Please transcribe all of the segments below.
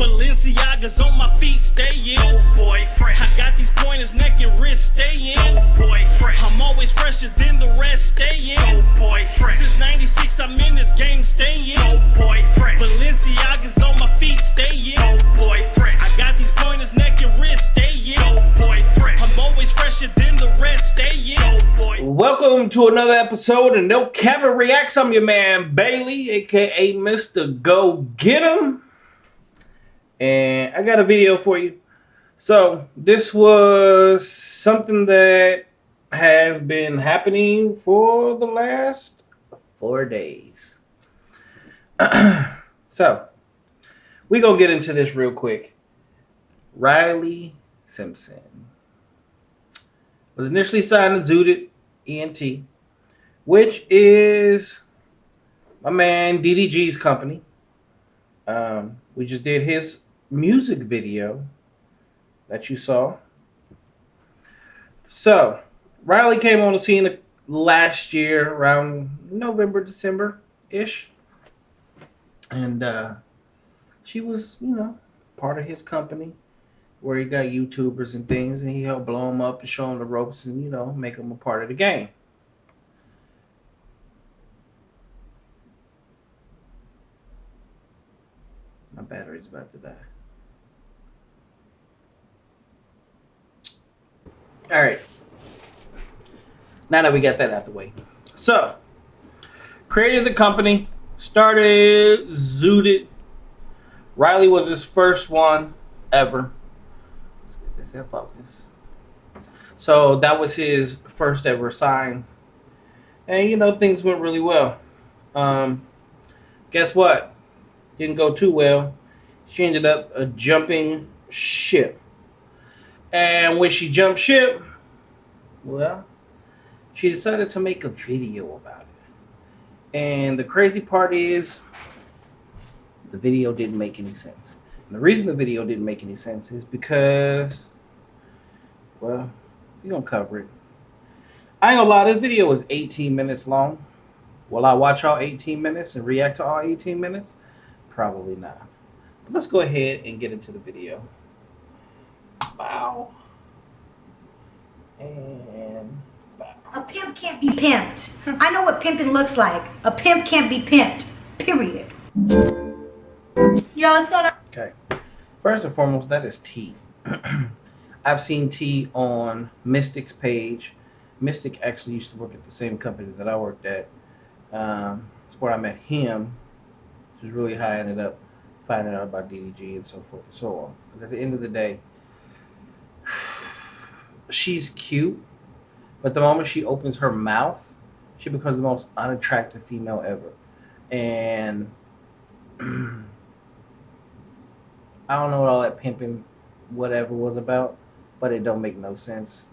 Balenciaga's on my feet, stay in. Oh boy, fresh. I got these pointers, neck and wrist, stay in. Oh boy, fresh. I'm always fresher than the rest, stay in. Oh boy, fresh. Since 96, I'm in this game, stay in. Oh boy, fresh. Balenciaga's on my feet, stay in. Oh boy, fresh. I got these pointers, neck and wrist, stay in. Oh boy, fresh. I'm always fresher than the rest, stay in. Oh boy. Welcome to another episode of No Cap Reacts. I'm your man Bailey, aka Mr. Go Get 'em. And I got a video for you. So this was something that has been happening for the last 4 days. So we're gonna get into this real quick. Riley Simpson was initially signed to Zooted ENT, which is my man DDG's company. We just did his music video that you saw. So Riley came on the scene last year around November, December-ish. And she was, part of his company where he got YouTubers and things, and he helped blow them up and show them the ropes and, make them a part of the game. My battery's about to die. All right. Now that we got that out the way. So, created the company, started Zooted. Riley was his first one ever. Let's get this in focus. So, that was his first ever sign. And, things went really well. Guess what? Didn't go too well. She ended up jumping ship. And when she jumped ship, well, she decided to make a video about it. And the crazy part is, the video didn't make any sense. And the reason the video didn't make any sense is because, well, we're going to cover it. I ain't gonna lie, this video was 18 minutes long. Will I watch all 18 minutes and react to all 18 minutes? Probably not. But let's go ahead and get into the video. Bow. And bow. A pimp can't be pimped. I know what pimping looks like. A pimp can't be pimped. Period. Yo, what's going on? Okay. First and foremost, that is T. I've seen T on Mystic's page. Mystic actually used to work at the same company that I worked at. That's where I met him. Which was really how I ended up finding out about DDG and so forth and so on. But at the end of the day, she's cute, but the moment she opens her mouth, she becomes the most unattractive female ever. And I don't know what all that pimping whatever was about, but it don't make no sense.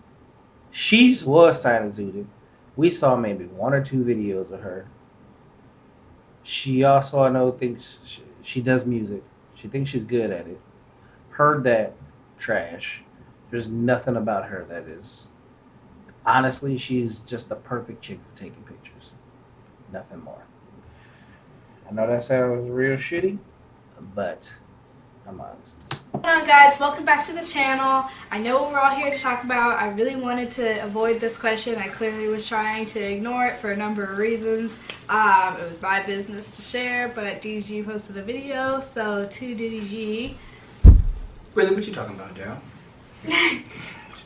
She was signed to Zooted. We saw maybe 1 or 2 videos of her. She also, I know, thinks she does music. She thinks she's good at it. Heard that trash. There's nothing about her that is... Honestly, she's just the perfect chick for taking pictures. Nothing more. I know that sounds real shitty, but I'm honest. What's going on, guys? Welcome back to the channel. I know what we're all here to talk about. I really wanted to avoid this question. I clearly was trying to ignore it for a number of reasons. It was my business to share, but DDG posted a video, so to DDG. Really, what you talking about, Daryl? What you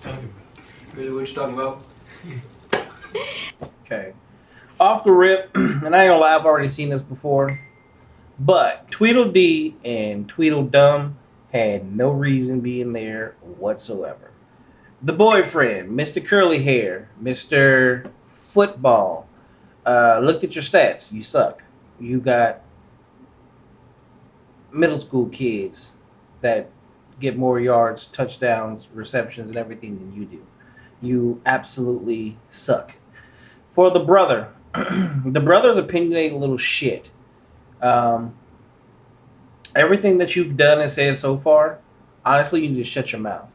talking about? Really, what you talking about? Okay. Off the rip, and I ain't gonna lie, I've already seen this before, but Tweedledee and Tweedledum had no reason being there whatsoever. The boyfriend, Mr. Curly Hair, Mr. Football, looked at your stats. You suck. You got middle school kids that get more yards, touchdowns, receptions, and everything than you do. You absolutely suck. For the brother, the brother's opinionated little shit. Everything that you've done and said so far, honestly, you need to shut your mouth.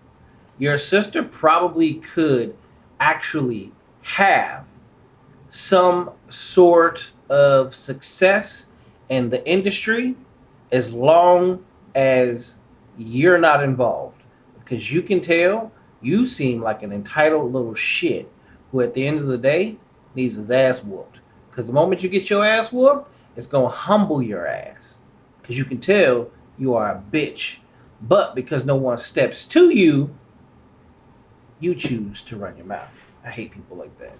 Your sister probably could actually have some sort of success in the industry as long as you're not involved, because you can tell you seem like an entitled little shit who at the end of the day needs his ass whooped. Because the moment you get your ass whooped, it's going to humble your ass. Because you can tell you are a bitch. But because no one steps to you, you choose to run your mouth. I hate people like that.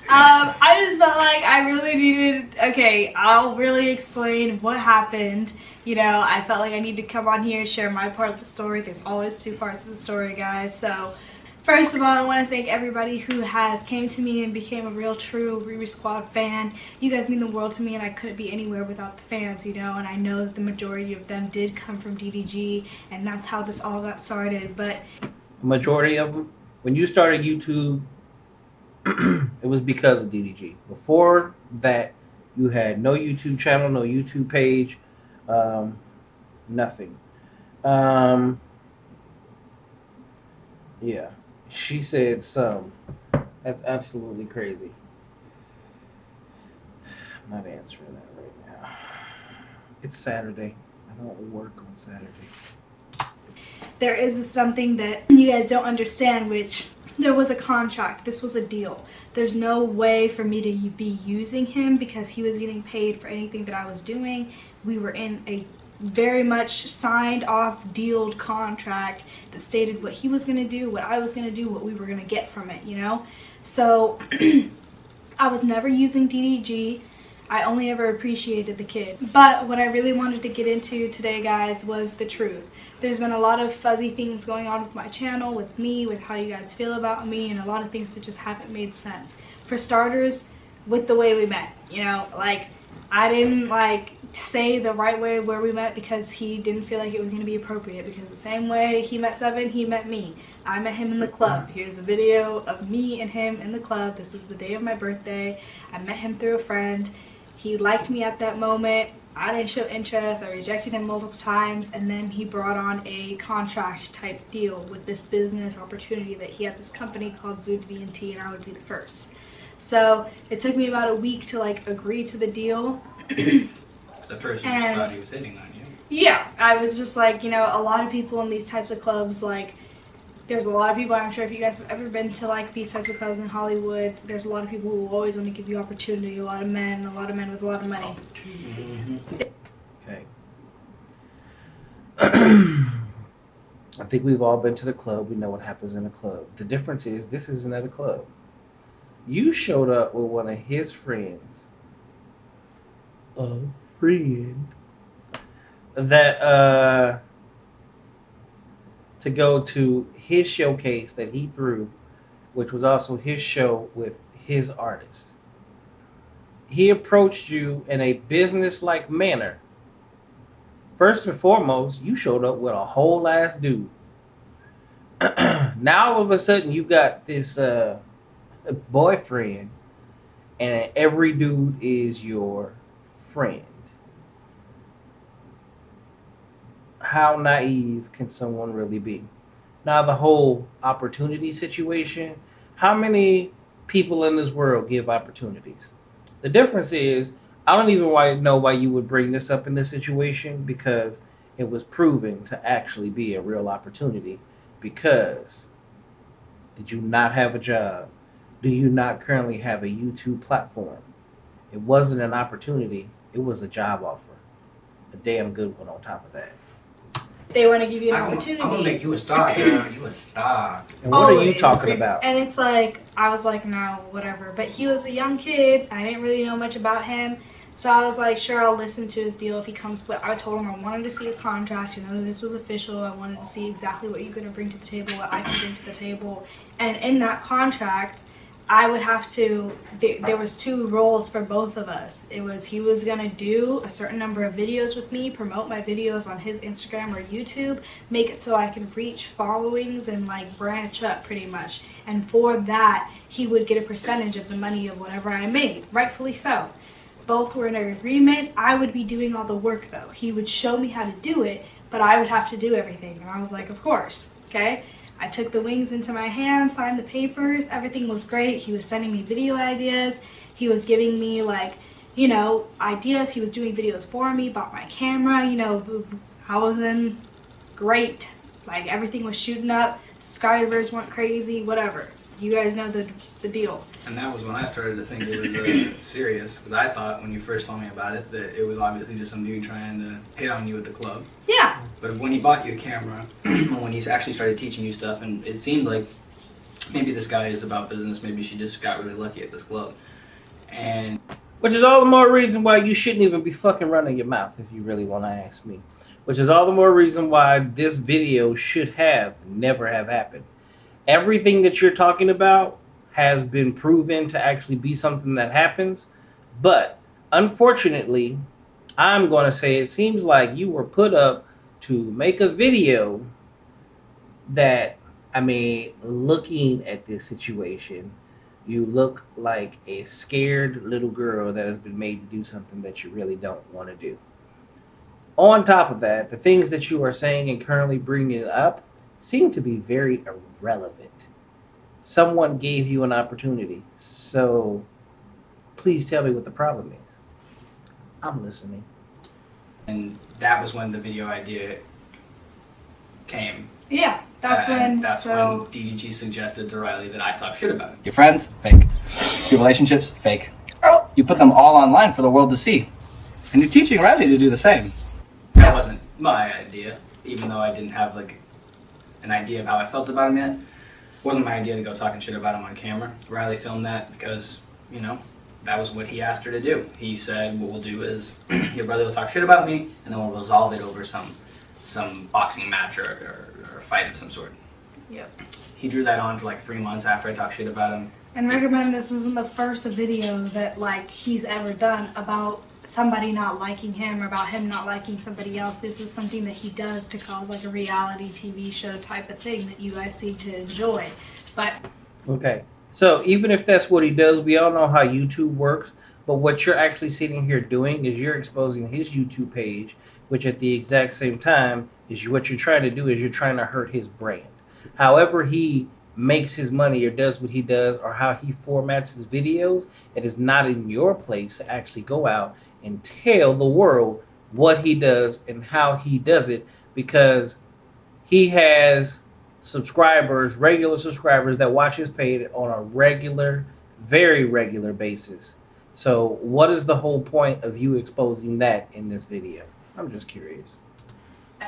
I just felt like I really needed, okay, I'll really explain what happened. You know, I felt like I need to come on here and share my part of the story. There's always two parts of the story, guys. So, first of all, I want to thank everybody who has came to me and became a real true Riri Squad fan. You guys mean the world to me, and I couldn't be anywhere without the fans, you know, and I know that the majority of them did come from DDG, and that's how this all got started. But majority of them, when you started YouTube, it was because of DDG. Before that, you had no YouTube channel, no YouTube page, nothing. Yeah, she said some. That's absolutely crazy. I'm not answering that right now. It's Saturday. I don't work on Saturdays. there is something that you guys don't understand, which there was a contract. This was a deal. There's no way for me to be using him because he was getting paid for anything that I was doing. We were in a very much signed off, dealed contract that stated what he was going to do, what I was going to do, what we were going to get from it, you know? So I was never using DDG. I only ever appreciated the kid. But what I really wanted to get into today, guys, was the truth. There's been a lot of fuzzy things going on with my channel, with me, with how you guys feel about me, and a lot of things that just haven't made sense. For starters, with the way we met, you know, like, I didn't say the right way where we met because he didn't feel like it was going to be appropriate, because the same way he met Seven, he met me. I met him in the club. Here's a video of me and him in the club. This was the day of my birthday. I met him through a friend. He liked me at that moment. I didn't show interest. I rejected him multiple times, and then he brought on a contract type deal with this business opportunity that he had this company called Zooted, and I would be the first. So it took me about a week to agree to the deal. At first you just thought he was hitting on you. Yeah, I was just like, you know, a lot of people in these types of clubs, there's a lot of people, I'm sure if you guys have ever been to these types of clubs in Hollywood, there's a lot of people who always want to give you opportunity, a lot of men with a lot of money. Okay. I think we've all been to the club. We know what happens in a club. The difference is this isn't at a club. You showed up with one of his friends. A friend. That, to go to his showcase that he threw, which was also his show with his artist. He approached you in a business-like manner. First and foremost, you showed up with a whole ass dude. Now all of a sudden you got this boyfriend, and every dude is your friend. How naive can someone really be? Now the whole opportunity situation, how many people in this world give opportunities? The difference is, I don't even know why you would bring this up in this situation, because it was proven to actually be a real opportunity. Because did you not have a job? Do you not currently have a YouTube platform? It wasn't an opportunity, it was a job offer. A damn good one on top of that. They want to give you an opportunity. I'm gonna make you a star, girl. You a star. And what are you talking about? And it's I was like, no, whatever. But he was a young kid. I didn't really know much about him. So I was like, sure, I'll listen to his deal if he comes. But I told him I wanted to see a contract to know that this was official. I wanted to see exactly what you're going to bring to the table, what I can bring to the table. And in that contract, I would have to, there was 2 roles for both of us. It was, he was going to do a certain number of videos with me, promote my videos on his Instagram or YouTube, make it so I can reach followings and branch up pretty much. And for that, he would get a percentage of the money of whatever I made, rightfully so. Both were in an agreement. I would be doing all the work though. He would show me how to do it, but I would have to do everything. And I was like, of course, okay? I took the wings into my hand, signed the papers, everything was great. He was sending me video ideas. He was giving me ideas. He was doing videos for me, bought my camera, I was in great. Like, everything was shooting up, subscribers went crazy, whatever. You guys know the deal. And that was when I started to think it was serious, because I thought when you first told me about it that it was obviously just some dude trying to hit on you at the club. Yeah. But when he bought you a camera, when he actually started teaching you stuff, and it seemed like maybe this guy is about business, maybe she just got really lucky at this club. And which is all the more reason why you shouldn't even be fucking running your mouth, if you really want to ask me. Which is all the more reason why this video should have never have happened. Everything that you're talking about has been proven to actually be something that happens. But unfortunately, I'm going to say it seems like you were put up to make a video that, I mean, looking at this situation, you look like a scared little girl that has been made to do something that you really don't want to do. On top of that, the things that you are saying and currently bringing up seem to be very irrelevant. Someone gave you an opportunity, so please tell me what the problem is. I'm listening. And that was when the video idea came. Yeah, that's when DDG suggested to Riley that I talk shit about it. Your friends, fake. Your relationships, fake. Oh, you put them all online for the world to see. And you're teaching Riley to do the same. That wasn't my idea, even though I didn't have like an idea of how I felt about him yet. It wasn't my idea to go talking shit about him on camera. Riley filmed that because, you know, that was what he asked her to do. He said, what we'll do is your brother will talk shit about me, and then we'll resolve it over some boxing match or a fight of some sort. Yep. He drew that on for like 3 months after I talked shit about him. And recommend this isn't the first video that like he's ever done about somebody not liking him or about him not liking somebody else. This is something that he does to cause like a reality TV show type of thing that you guys seem to enjoy. But okay, so even if that's what he does, we all know how YouTube works. But what you're actually sitting here doing is you're exposing his YouTube page, which at the exact same time is what you're trying to do is you're trying to hurt his brand. However he makes his money or does what he does or how he formats his videos, it is not in your place to actually go out and tell the world what he does and how he does it, because he has subscribers, regular subscribers that watch his page on a regular, very regular basis. So what is the whole point of you exposing that in this video? I'm just curious.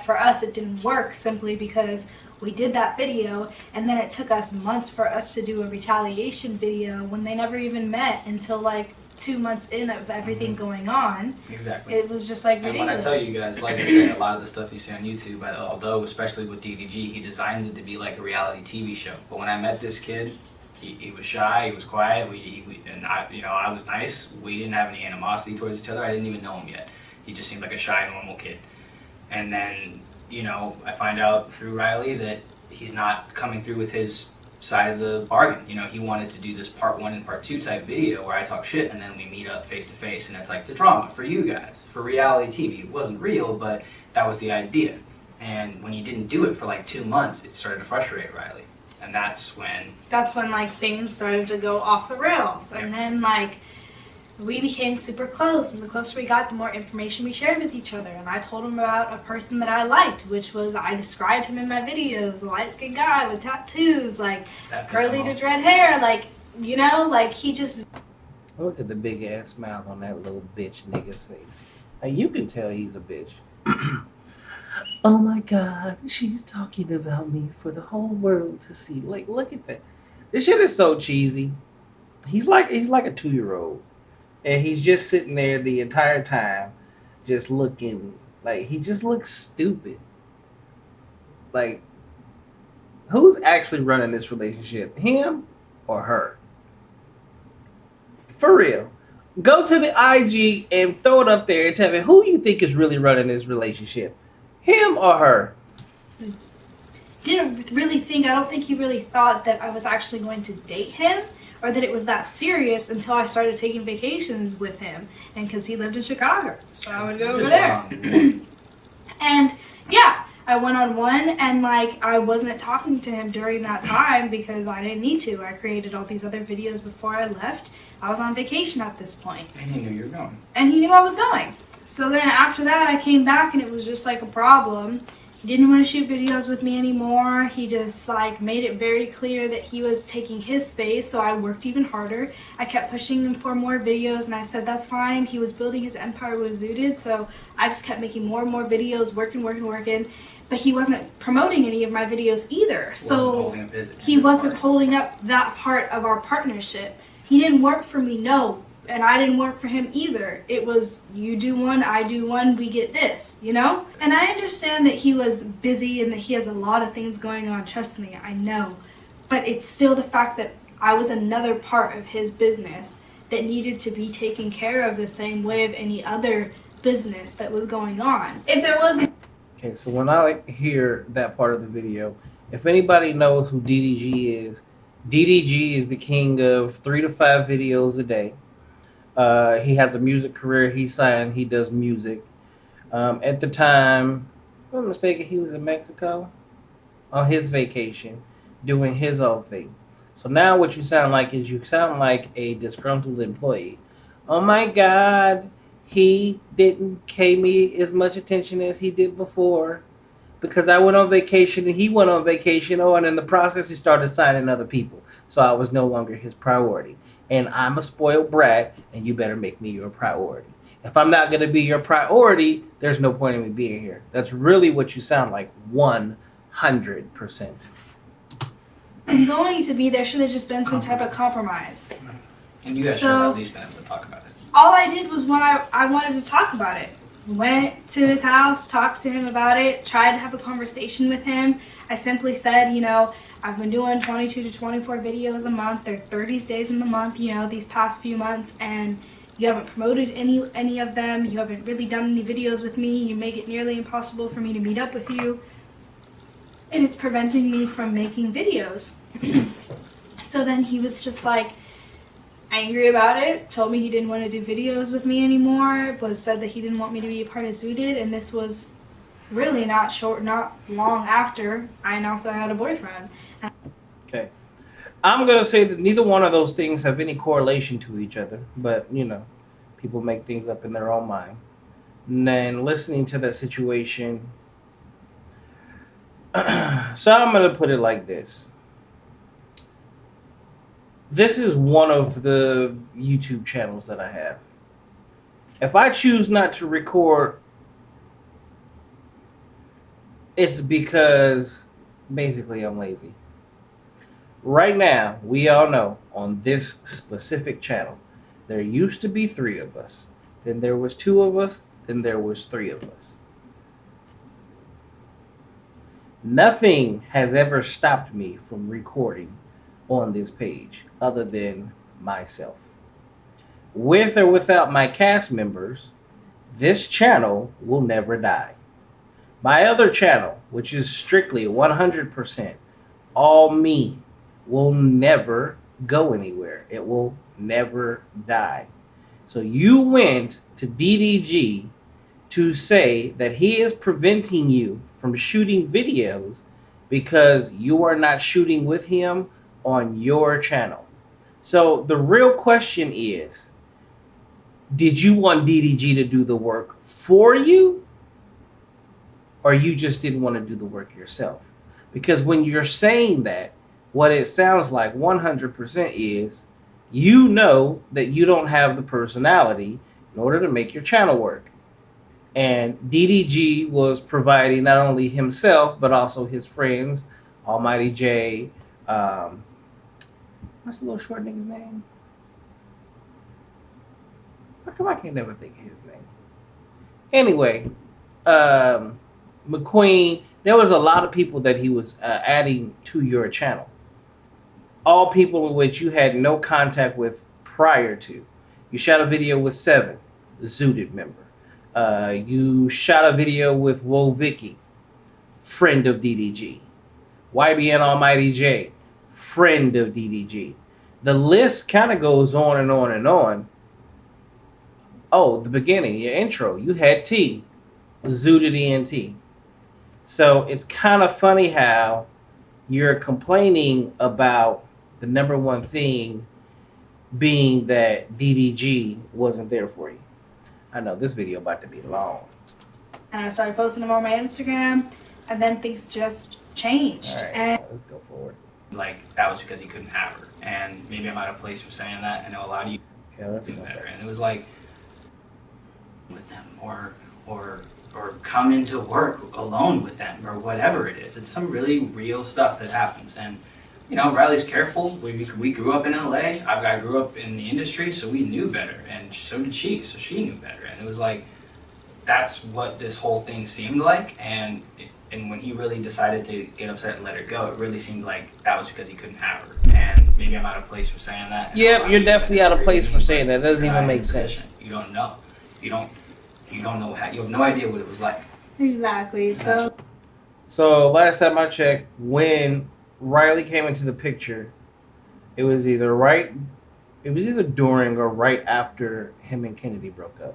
for us it didn't work simply because we did that video and then it took us months for us to do a retaliation video when they never even met until like 2 months in of everything going on. Exactly. It was just like ridiculous. And when I tell you guys, like I said, a lot of the stuff you see on YouTube, although especially with DDG, he designs it to be like a reality TV show. But when I met this kid, he was shy, he was quiet, I was nice. We didn't have any animosity towards each other. I didn't even know him yet. He just seemed like a shy, normal kid. And then, I find out through Riley that he's not coming through with his side of the bargain. He wanted to do this part 1 and part 2 type video where I talk shit and then we meet up face to face, and it's like the drama for you guys, for reality TV. It wasn't real, but that was the idea. And when he didn't do it for like 2 months, it started to frustrate Riley. And that's when like things started to go off the rails. And then like we became super close, and the closer we got, the more information we shared with each other. And I told him about a person that I liked, which was, I described him in my videos, a light-skinned guy with tattoos, like curly to dread hair, like, like he just... Look at the big ass smile on that little bitch nigga's face. Like, you can tell he's a bitch. Oh my God, she's talking about me for the whole world to see. Like, look at that. This shit is so cheesy. He's like a 2-year-old. And he's just sitting there the entire time, just looking like he just looks stupid. Like, who's actually running this relationship? Him or her? For real. Go to the IG and throw it up there and tell me who you think is really running this relationship. Him or her? Didn't really think, I don't think he really thought that I was actually going to date him, or that it was that serious, until I started taking vacations with him, and because he lived in Chicago, so I would go over there. And yeah, I went on one, and like I wasn't talking to him during that time because I didn't need to. I created all these other videos before I left. I was on vacation at this point. And he knew you were going. And he knew I was going. So then after that, I came back and it was just like a problem. He didn't want to shoot videos with me anymore. He just like made it very clear that he was taking his space, so I worked even harder. I kept pushing him for more videos and I said that's fine. He was building his empire with Zooted, so I just kept making more and more videos, working. But he wasn't promoting any of my videos either. So he wasn't holding up that part of our partnership. He didn't work for me, no. And I didn't work for him either. It was you do one, I do one, we get this, you know? And I understand that he was busy and that he has a lot of things going on, trust me, I know. But it's still the fact that I was another part of his business that needed to be taken care of the same way of any other business that was going on. If there was Okay, so when I hear that part of the video, if anybody knows who DDG is the king of 3 to 5 videos a day. He has a music career. He does music. At the time, if I'm mistaken, he was in Mexico on his vacation doing his own thing. So now what you sound like is you sound like a disgruntled employee. Oh my God, he didn't pay me as much attention as he did before because I went on vacation and he went on vacation. Oh, and in the process, he started signing other people. So I was no longer his priority. And I'm a spoiled brat, and you better make me your priority. If I'm not going to be your priority, there's no point in me being here. That's really what you sound like, 100%. I'm going to be, there should have just been some type of compromise. And you guys should have at least been able to talk about it. All I did was when I wanted to talk about it. Went to his house, talked to him about it, tried to have a conversation with him. I simply said, you know, I've been doing 22 to 24 videos a month. There are 30 days in the month, you know, these past few months, and you haven't promoted any of them. You haven't really done any videos with me. You make it nearly impossible for me to meet up with you. And it's preventing me from making videos. So then he was just like, angry about it, told me he didn't want to do videos with me anymore, said that he didn't want me to be a part of Zooted, and this was really not long after I announced I had a boyfriend. Okay. I'm going to say that neither one of those things have any correlation to each other, but, you know, people make things up in their own mind. And then listening to that situation, so I'm going to put it like this. This is one of the YouTube channels that I have. If I choose not to record, it's because basically I'm lazy. Right now, we all know on this specific channel, there used to be 3 of us. Then there was 2 of us. Then there was 3 of us. Nothing has ever stopped me from recording on this page other than myself. With or without my cast members, this channel will never die. My other channel, which is strictly 100% all me, will never go anywhere. It will never die. So you went to DDG to say that he is preventing you from shooting videos because you are not shooting with him on your channel. So the real question is, did you want DDG to do the work for you, or you just didn't want to do the work yourself? Because when you're saying that, what it sounds like 100% is you know that you don't have the personality in order to make your channel work. And DDG was providing not only himself, but also his friends, Almighty J, what's the little short nigga's name? How come I can't never think of his name? Anyway, McQueen, there was a lot of people that he was adding to your channel. All people in which you had no contact with prior to. You shot a video with 7, the Zooted member. You shot a video with Woe Vicky, friend of DDG. YBN Almighty J, friend of DDG. The list kind of goes on and on and on. Oh, the beginning, your intro, you had T, Zooted ENT. So it's kind of funny how you're complaining about the number one thing being that DDG wasn't there for you. I know this video about to be long. And I started posting them on my Instagram, and then things just changed. All right, And let's go forward. Like, that was because he couldn't have her. And maybe I'm out of place for saying that. I know a lot of you Okay, let's do go better. back. And it was like, with them, or come into work alone with them, or whatever it is. It's some really real stuff that happens. And, you know, Riley's careful. We grew up in LA. I grew up in the industry, so we knew better. And so did she, so she knew better. And it was like, that's what this whole thing seemed like. And when he really decided to get upset and let her go, it really seemed like that was because he couldn't have her. And maybe I'm out of place for saying that. Yep, you're definitely out of place for saying that. It doesn't even make sense. You don't know. You don't know how. You have no idea what it was like. exactly. So So last time I checked, when Riley came into the picture, it was either during or right after him and Kennedy broke up.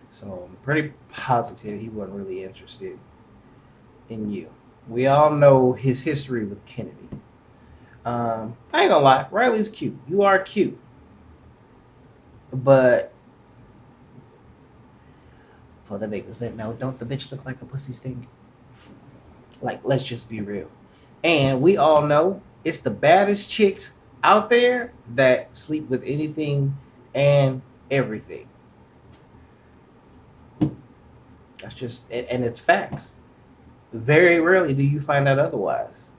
So I'm pretty positive he wasn't really interested in you. We all know his history with Kennedy. I ain't gonna lie, Riley's cute. You are cute. But for the niggas that know, don't the bitch look like a pussy stink? Like, let's just be real. And we all know it's the baddest chicks out there that sleep with anything and everything. That's just, and it's facts. Very rarely do you find out otherwise.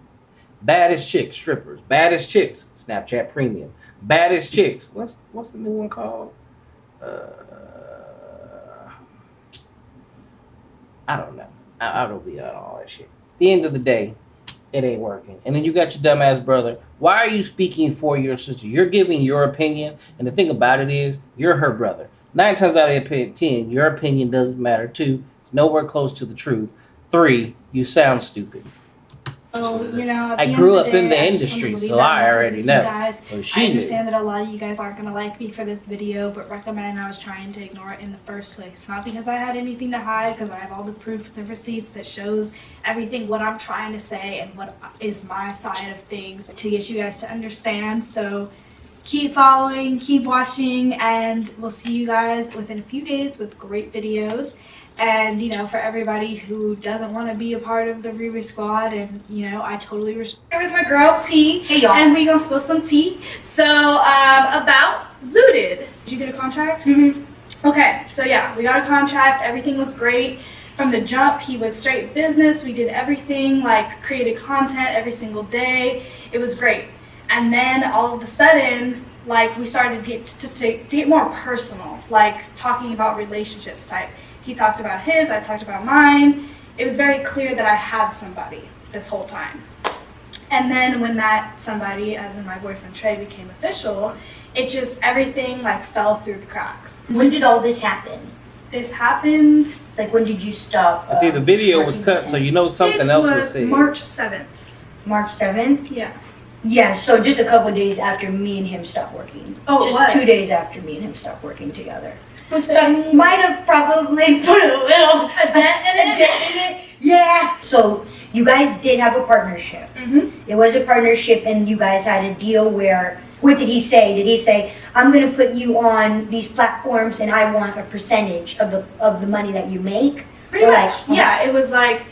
Baddest chicks, strippers. Baddest chicks, Snapchat Premium. Baddest chicks. What's the new one called? I don't know. I don't be on all that shit. At the end of the day, it ain't working. And then you got your dumbass brother. Why are you speaking for your sister? You're giving your opinion, and the thing about it is, you're her brother. 9 times out of 10, your opinion doesn't matter. 2, it's nowhere close to the truth. 3, you sound stupid. you know, at I the end grew of up the in day, the I just industry, wanna leave so that I message already with know. you guys. So I she knew. understand that a lot of you guys aren't gonna like me for this video, but recommend I was trying to ignore it in the first place. Not because I had anything to hide, because I have all the proof, the receipts that shows everything, what I'm trying to say and what is my side of things to get you guys to understand. So keep following, keep watching, and we'll see you guys within a few days with great videos. And, you know, for everybody who doesn't want to be a part of the Riri squad, and, you know, I totally respect. Here with my girl T. Hey, y'all. And we gonna spill some tea. So, about Zooted. Did you get a contract? Mm-hmm. Okay, so yeah, we got a contract. Everything was great. From the jump, he was straight business. We did everything, like created content every single day. It was great. And then all of a sudden, like, we started to get more personal, like talking about relationships type. He talked about his, I talked about mine. It was very clear that I had somebody this whole time. And then when that somebody, as in my boyfriend Trey, became official, it just, everything like fell through the cracks. When did all this happen? This happened. Like, when did you stop? See, the video was working cut, with so him? you know something else was said. March 7th. March 7th? Yeah. Yeah, so just a couple days after me and him stopped working. Oh, it just was? 2 days after me and him stopped working together. Was So there I any might have probably put a little a dent in it? dent in it. Yeah. So you guys did have a partnership. Mm-hmm. It was a partnership, and you guys had a deal where, what did he say? Did he say, I'm going to put you on these platforms and I want a percentage of the money that you make? Pretty Or much. like, Yeah, it was like,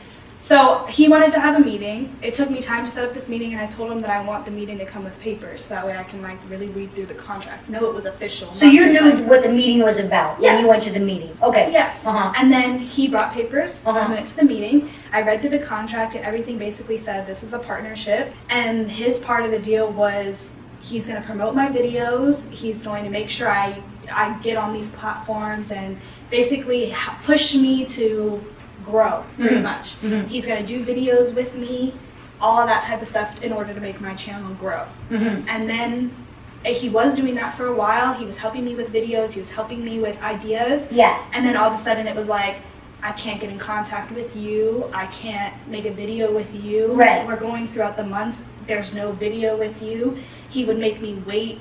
so he wanted to have a meeting. It took me time to set up this meeting, and I told him that I want the meeting to come with papers, so that way I can like really read through the contract, know it was official. So not you just, knew like- what the meeting was about when Yes. you went to the meeting? Okay. Yes. Uh-huh. And then he brought papers. Uh-huh. I went to the meeting. I read through the contract, and everything basically said this is a partnership. And his part of the deal was he's going to promote my videos. He's going to make sure I get on these platforms and basically push me to grow, pretty much. Mhm. He's going to do videos with me, all of that type of stuff in order to make my channel grow. Mm-hmm. And then he was doing that for a while. He was helping me with videos. He was helping me with ideas. Yeah. And then all of a sudden it was like, I can't get in contact with you. I can't make a video with you. Right. We're going throughout the months. There's no video with you. He would make me wait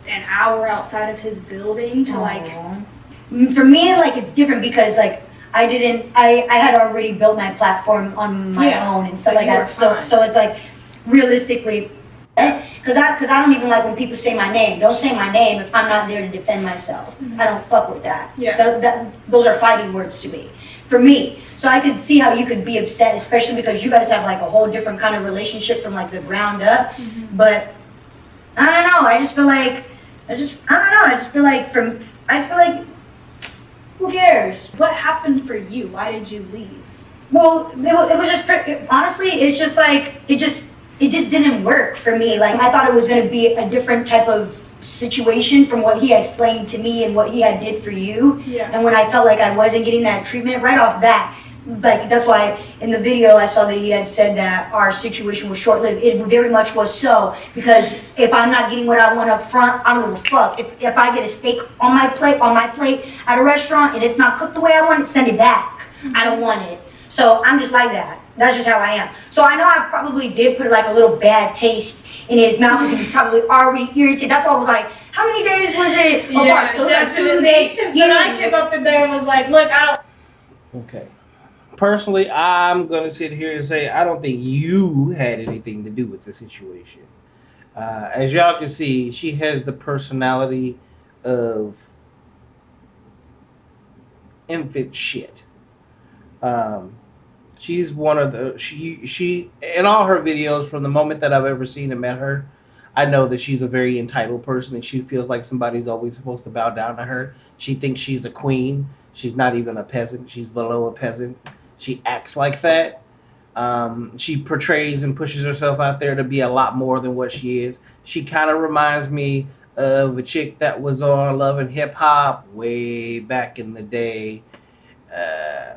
an hour outside of his building to like, Aw. For me, like, it's different because, like, I had already built my platform on my Yeah, own and stuff so like you were that. So fine. so it's like, realistically, Because I don't even like when people say my name. Don't say my name if I'm not there to defend myself. I don't fuck with that. Yeah. Those are fighting words to me. For me. So I could see how you could be upset, especially because you guys have like a whole different kind of relationship from like the ground up. But I don't know. I just feel like who cares? What happened for you? Why did you leave? Well, it was just honestly, it's just like it just didn't work for me. Like I thought it was going to be a different type of situation from what he had explained to me and what he had did for you. Yeah. And when I felt like I wasn't getting that treatment right off bat, like that's why in the video I saw that he had said that our situation was short-lived. It very much was so, because if I'm not getting what I want up front, I don't give a fuck. If I get a steak on my plate at a restaurant and it's not cooked the way I want it, send it back. I don't want it. So I'm just like that. That's just how I am. So I know I probably did put like a little bad taste in his mouth because he was probably already irritated. That's why I was like, how many days was it apart? Yeah, So like 2 days. days. Then I came up in there and was like, look, I don't. Okay. Personally, I'm going to sit here and say I don't think you had anything to do with the situation. As y'all can see, she has the personality of infant shit. She's one of the she in all her videos from the moment that I've ever seen and met her, I know that she's a very entitled person and she feels like somebody's always supposed to bow down to her. She thinks she's a queen. She's not even a peasant. She's below a peasant. She acts like that. She portrays and pushes herself out there to be a lot more than what she is. She kind of reminds me of a chick that was on Love and Hip Hop way back in the day.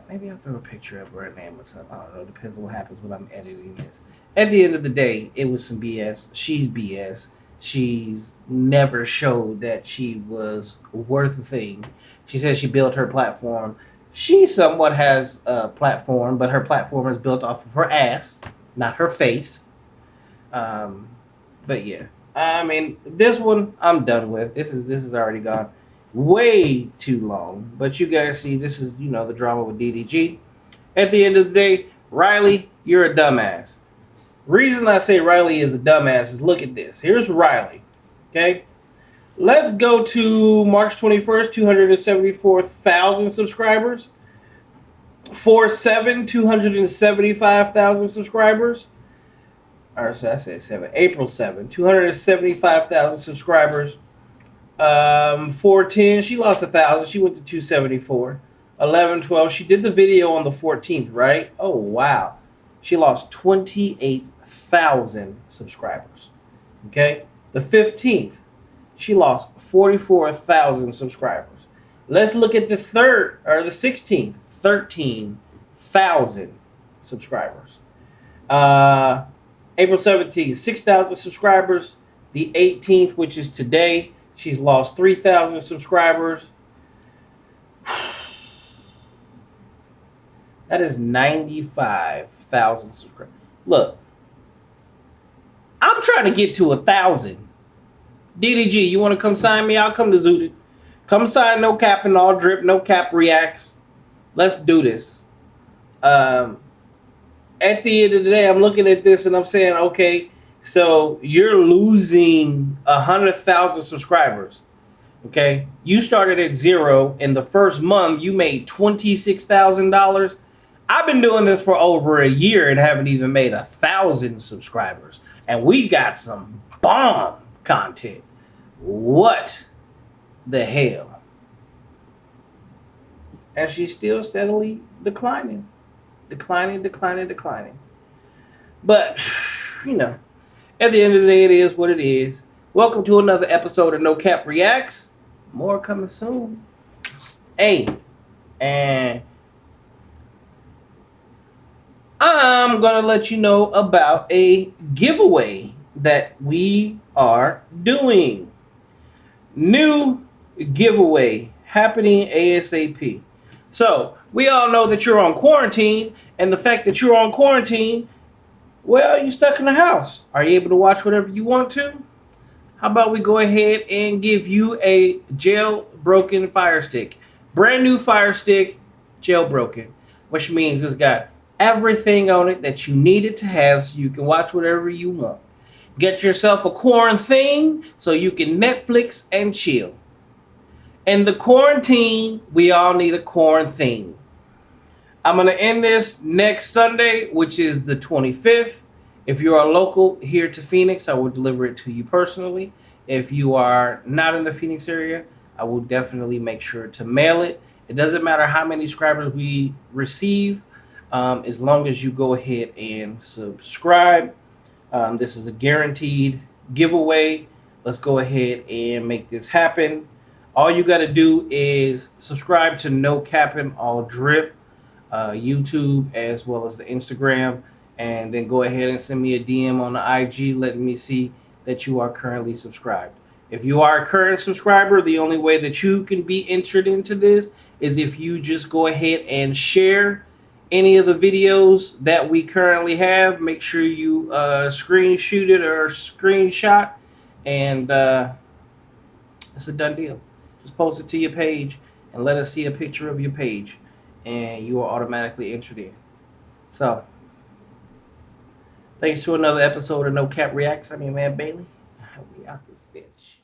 Maybe I'll throw a picture of her name or something. I don't know. Depends on what happens when I'm editing this. At the end of the day, it was some BS. She's BS. She's never showed that she was worth a thing. She says she built her platform. She somewhat has a platform, but her platform is built off of her ass, not her face. But yeah, I mean, this one I'm done with. This is already gone way too long. But you guys see, this is, the drama with DDG. At the end of the day, Riley, you're a dumbass. Reason I say Riley is a dumbass is look at this. Here's Riley. Okay? Let's go to March 21st, 274,000 subscribers. 4/7, 275,000 subscribers. Or so I said 7. April 7, 275,000 subscribers. 4/10, she lost 1,000. She went to 274. 11/12, she did the video on the 14th, right? Oh, wow. She lost 28,000 subscribers. Okay? The 15th, she lost 44,000 subscribers. Let's look at the 16th, 13,000 subscribers. April 17th, 6,000 subscribers. The 18th, which is today, she's lost 3,000 subscribers. That is 95,000 subscribers. Look, I'm trying to get to 1,000. DDG, you want to come sign me? I'll come to Zooted. Come sign No Cap and All Drip, No Cap Reacts. Let's do this. At the end of the day, I'm looking at this and I'm saying, okay, so you're losing 100,000 subscribers. Okay, you started at 0. In the first month, you made $26,000. I've been doing this for over a year and haven't even made 1,000 subscribers. And we got some bomb content. What the hell? And she's still steadily declining. Declining. But, at the end of the day, it is what it is. Welcome to another episode of No Cap Reacts. More coming soon. Hey, and I'm going to let you know about a giveaway that we are doing. New giveaway happening ASAP. So, we all know that you're on quarantine, and the fact that you're on quarantine, well, you're stuck in the house. Are you able to watch whatever you want to? How about we go ahead and give you a jailbroken Fire Stick. Brand new Fire Stick, jailbroken. Which means it's got everything on it that you need it to have so you can watch whatever you want. Get yourself a quarantine so you can Netflix and chill. In the quarantine, we all need a quarantine. I'm going to end this next Sunday, which is the 25th. If you are local here to Phoenix, I will deliver it to you personally. If you are not in the Phoenix area, I will definitely make sure to mail it. It doesn't matter how many subscribers we receive, as long as you go ahead and subscribe. This is a guaranteed giveaway. Let's go ahead and make this happen. All you got to do is subscribe to nocappnalldrip, YouTube as well as the Instagram, and then go ahead and send me a DM on the IG letting me see that you are currently subscribed. If you are a current subscriber, the only way that you can be entered into this is if you just go ahead and share any of the videos that we currently have. Make sure you screenshot it or screenshot, and it's a done deal. Just post it to your page and let us see a picture of your page, and you are automatically entered in. So, thanks to another episode of No Cap Reacts. I'm your man Bailey. We out this bitch.